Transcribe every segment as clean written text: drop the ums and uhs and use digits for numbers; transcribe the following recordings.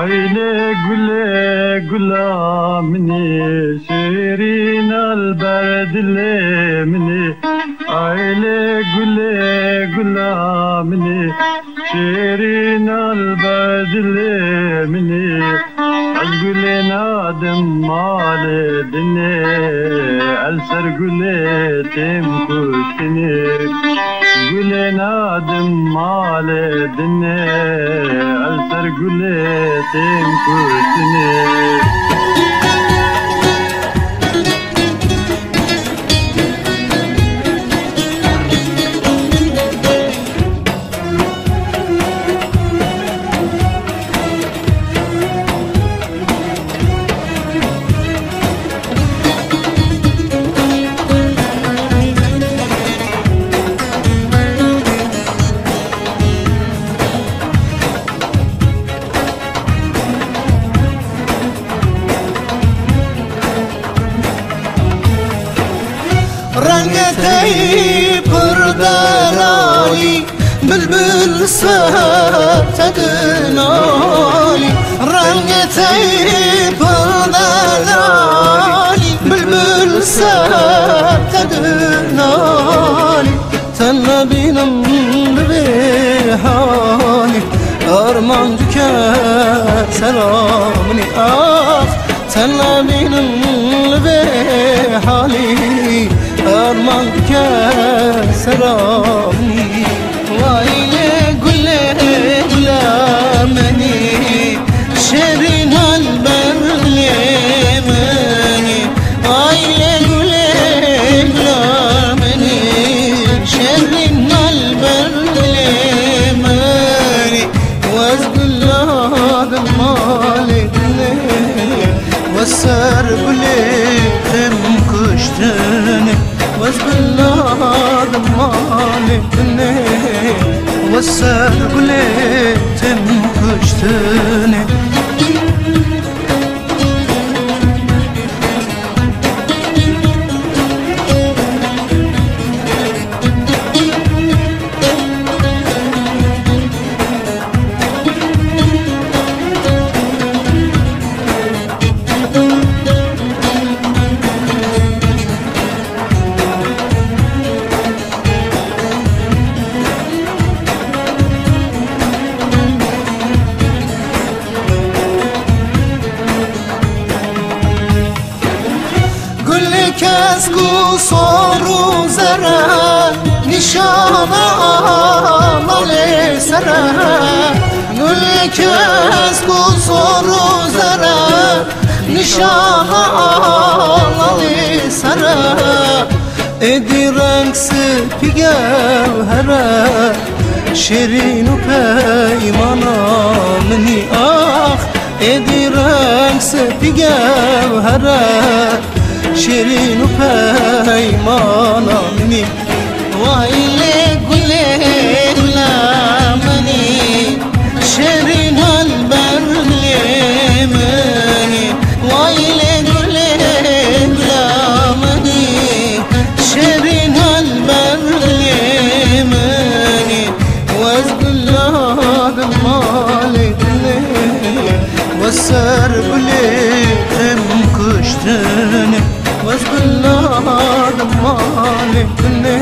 Aile güle gülamini şirin alber dilemini Aile güle gülamini şirin alber dilemini Az gülen adım maledine El ser güle tem kuştini Gülen adım maledine El ser güle tem kuştini رنگتي پردلالي بلبل ستدنالي رنگتي پردلالي بلبل ستدنالي تنه بينم بحالي أرمان دكر سلامني تنه بينم بحالي أرمان كسرامي وإلي قلي قلامني شرين البرلماني وإلي قلي قلامني شرين البرلماني وازقل هذا المالك والسر قلي تم كشتني وازبلاد مالكني والسر قلت مكشتني كسكو صورو زرا نشانا مالي سرا نقول كسكو صورو زرا نشانا مالي سرا ادي رنكس بجوهرا شيرين وبايمانا مني ادي رنكس بجوهرا شيرين وبايمانا مني وإلي قلي قلامني شيرين البرلماني وإلي قلي قلامني شيرين البرلماني وازقل هذا المالك والسر قلي تم كشتني وازبلاد مالكني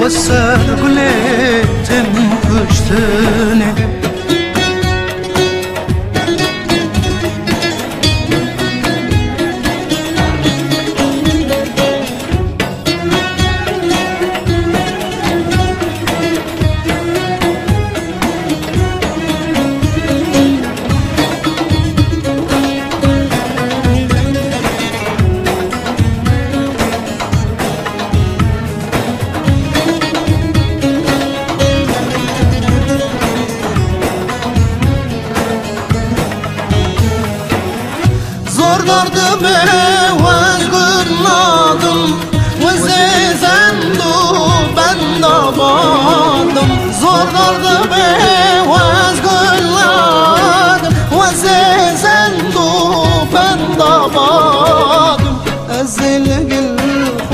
والسر قلت مكشتني Zorlardı beni vazgırladım Vazizemdu ben dabadım Zorlardı beni vazgırladım Vazizemdu ben dabadım Ezilgil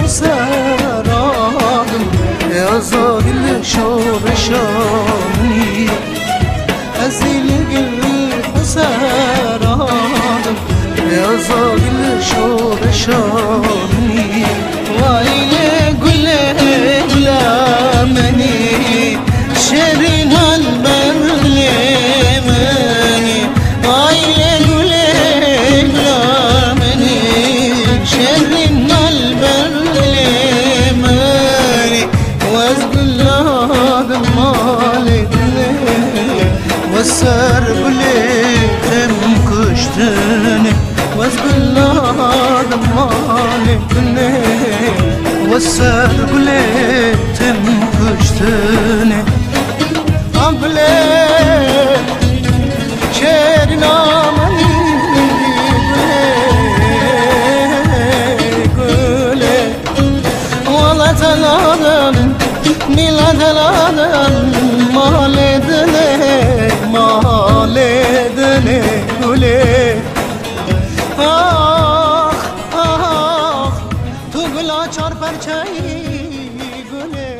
husaradım Yazagil şor şani Ezilgil husaradım وزبلاد مالي كني والسر قلي تنكشتني قبلي شيرنا مني قلي والله تلادم نيلا تلادم مالدني قلي آخ آخ تو گلا چار پرچه‌ای گله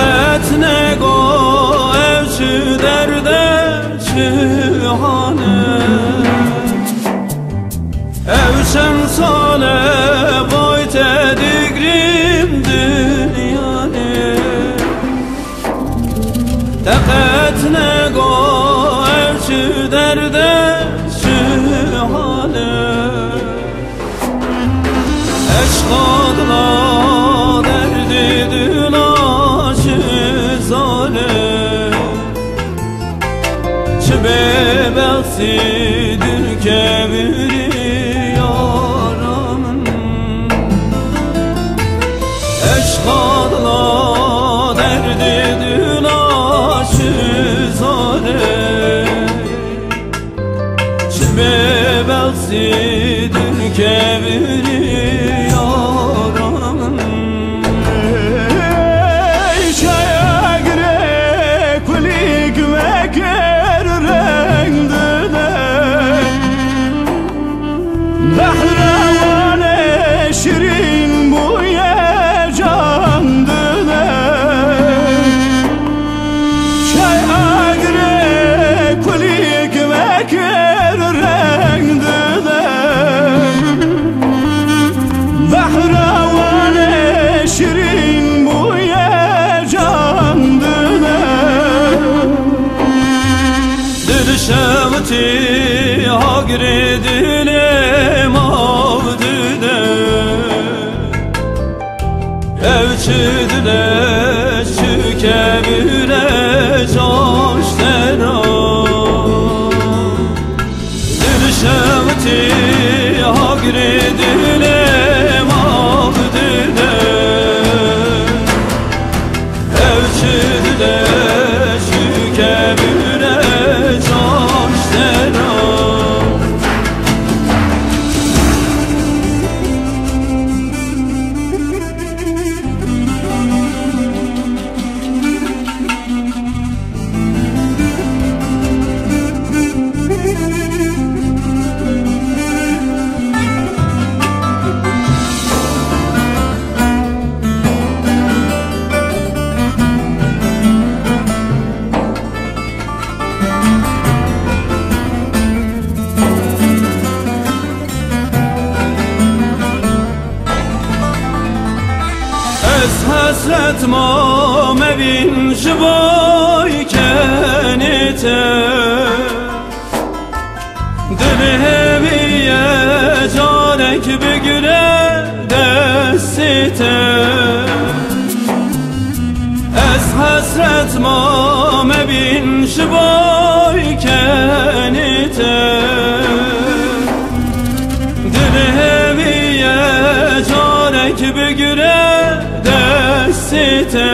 تقت نگاه evçi derde çihane evçen sale boy tedigrim dünyane تقت نگاه evçi derde çihane eşkadla derdi dülaşı zale bebesidir kemiri yaramın eşkadla derdi dülaşı zale bebesidir kemiri şirin bu yecandı ne Çay agre kulik vekir rengdi ne Bahravane şirin bu yecandı ne Dil şevti agre dilim avdı evçidile şükebire coştera Dil şevti agri dile mavdile evçidile şükebire coştera hasret ma mevin şiboy kenite Dili heviye carek bigüre destite Ez hasret ma mevin şiboy kenite Dili heviye carek bigüre destite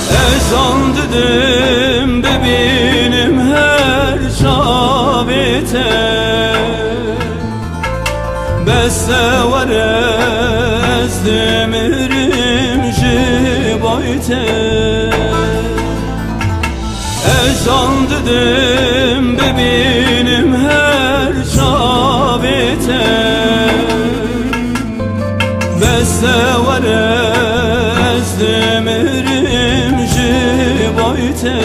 Ezan dedim bebinim her şabite Beste var ez demirim jibayte Ezan dedim bebinim her şabite Beste var ez demirim jibayte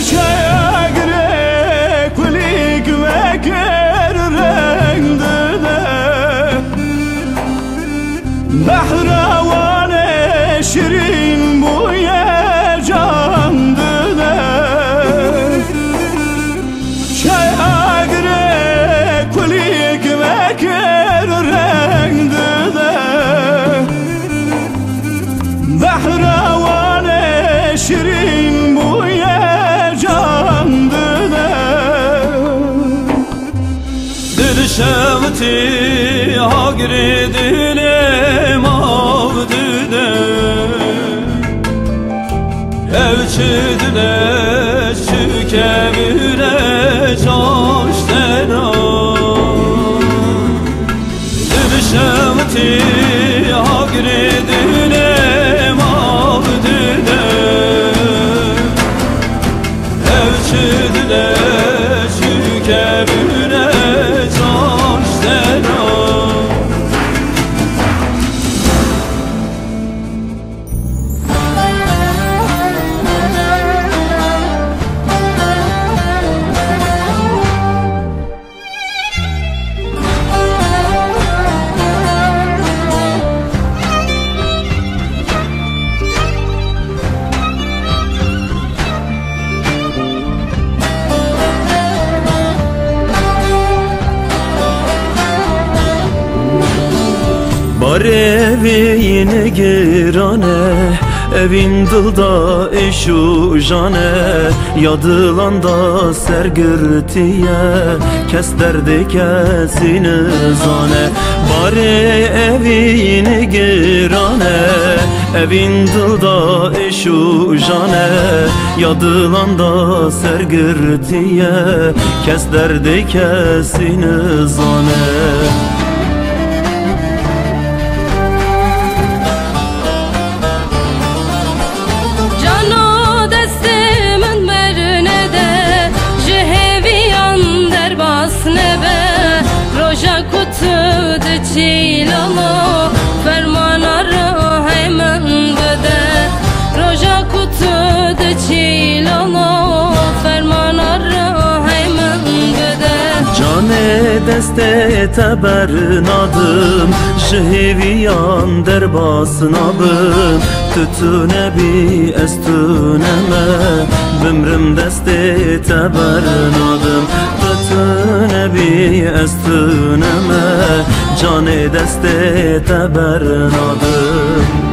Çay agre kulik vekir rengdi ne Bahravane şirin bu yecandı ne Çay agre kulik vekir rengdi ne Bahravane şirin bu yecandı ne Dil şevti agri dilim avdı ne evçidile şükebire coştera Dil şevti agri dilim avdı ne evçidile şükebire coştera evin girane evin dilda eşu jane yadılanda sergirtiye kes derdi kesini zane bari evin girane evin dilda eşu jane yadılanda sergirtiye kes derdi kesini zane Kutu de çilalo fermana rahay mendede Roja kutu de çilalo fermana rahay mendede Cane deste tebernadım Şehiviyan derbasnabım Tütüne bi estüneme Bimrim deste tebernadım Tütüne bi estüneme Cane deste tebernadım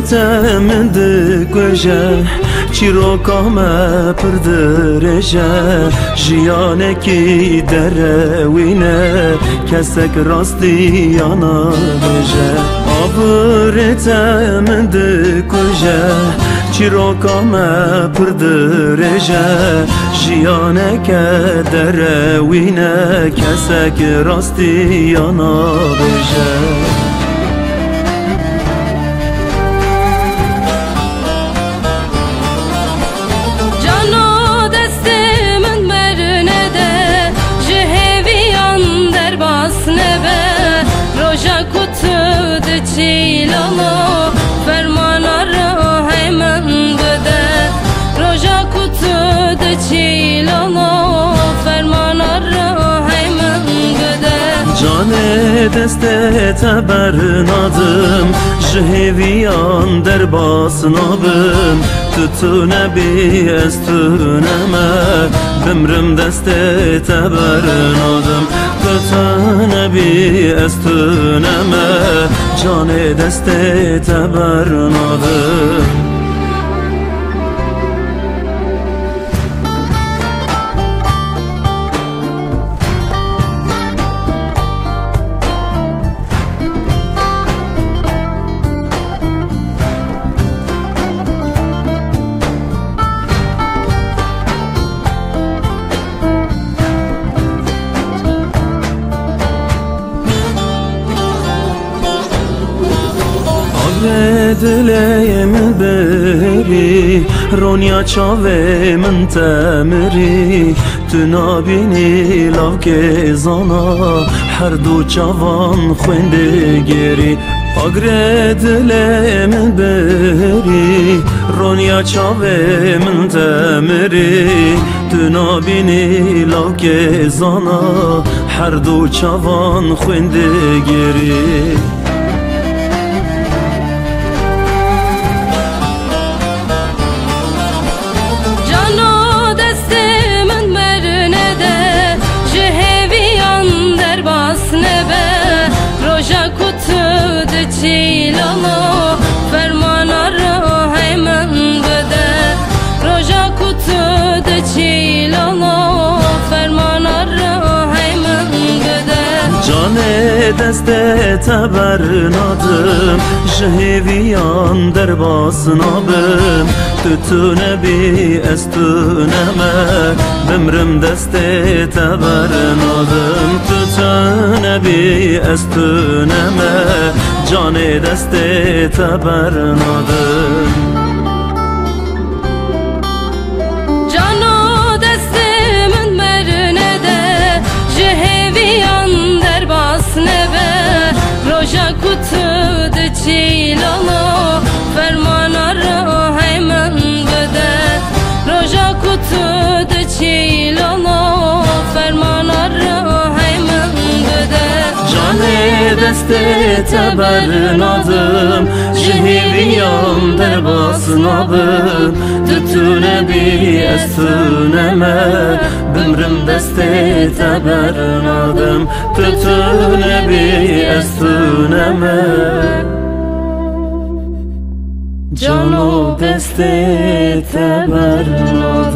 Temde göje çirokame pırdıreje jiyane ki derevine kesek rasti yana beje abure temde göje çirokame pırdıreje jiyane ki derevine kesek rasti yana beje çilalo fermana rahay mendede Roja kutu de çilalo fermana rahay mendede Cane deste tebernadım Jheviyan derbasnabım Tütüne bi estüneme Bimrim deste tebernadım Tütüne bi estüneme Cane deste tebernadım Dileyim beri Ronya çave min temiri Tuna bini lav kezana Her du çavan khwende geri Agre dileyim beri Ronya çave min temiri Tuna bini lav kezana Her du çavan khwende geri çilalo fermana rahay mendede Roja kutu de çilalo fermana rahay mendede Cane deste tebernadım Jheviyan derbasnabım Tütüne bi estüneme Bimrim deste tebernadım Tütüne bi estüneme Cane deste tebernadım Cano destemin merne de Jheviyan derbasnebe Roja kutu de çilalo چیلالا فرمانا را من بده جان دست تبرنادم جهیویان در باسنابم تتونه بی استونمه بمرم دست تبرنادم تتونه بی استونمه جانو دست تبرنادم